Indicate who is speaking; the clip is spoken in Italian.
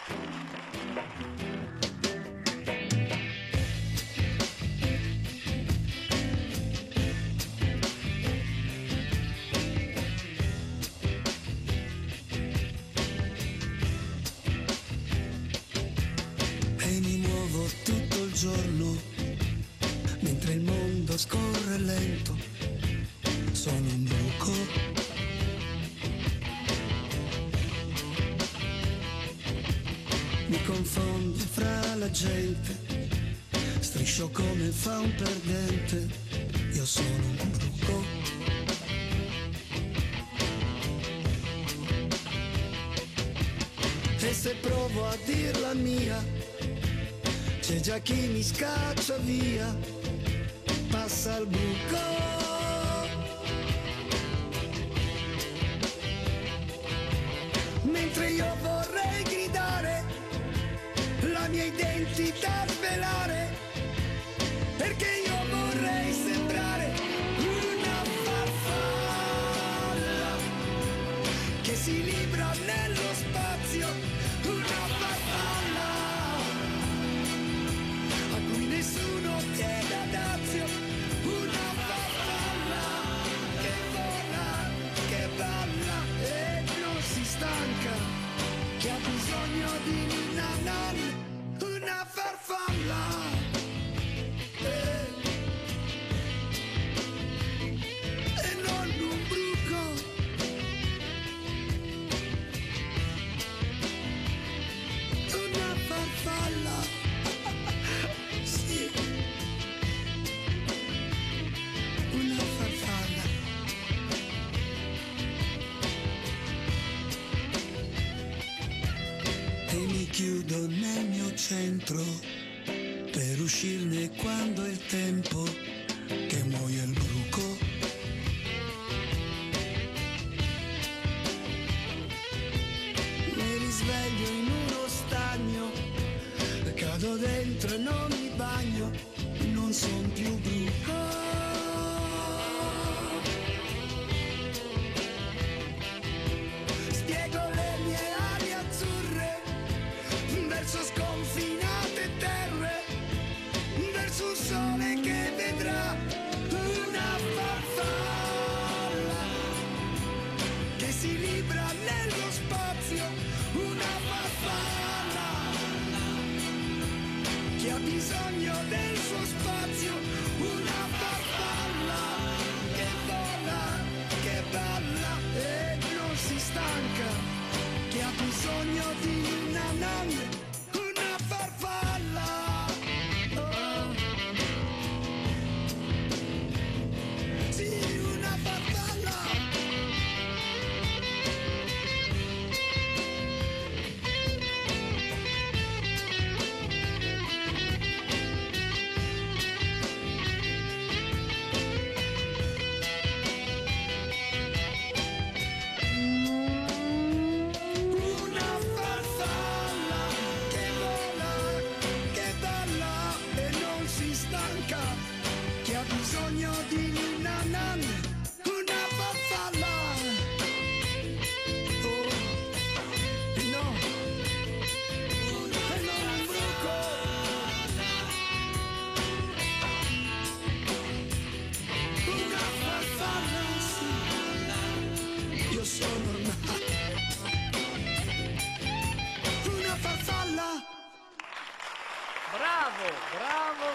Speaker 1: E mi muovo tutto il giorno, mentre il mondo scorre lento, sono un bruco. Mi confondo fra la gente, striscio come fa un perdente, io sono un bruco. E se provo a dir la mia, c'è già chi mi scaccia via, passa il buco. Mentre io vorrei gridare, la mia identità svelare, perché io vorrei sembrare una farfalla che si libra nello spazio, una farfalla a cui nessuno chiede dazio, una farfalla che vola, che balla e non si stanca, che ha bisogno di nanan, una farfalla. E non un bruco. Una farfalla. Sì. Una farfalla. E mi chiudo nel mio centro per uscirne quando è il tempo che muoia il bruco. Mi risveglio in uno stagno, cado dentro e non mi bagno, non son più bruco. Spiego le mie ali azzurre verso sconfinate terre, verso un sole che vedrà una farfalla che si libra nello spazio, una farfalla che ha bisogno del suo spazio, una farfalla che vola, che balla e non si stanca, che ha bisogno di nanan, una farfalla. Oh. Sì, una farfalla. Una farfalla che vola, che balla e non si stanca, che ha bisogno di nanan, una farfalla. Oh, no, e non un bruco. Una farfalla, sì, io sono ormai una farfalla.
Speaker 2: Bravo, bravo,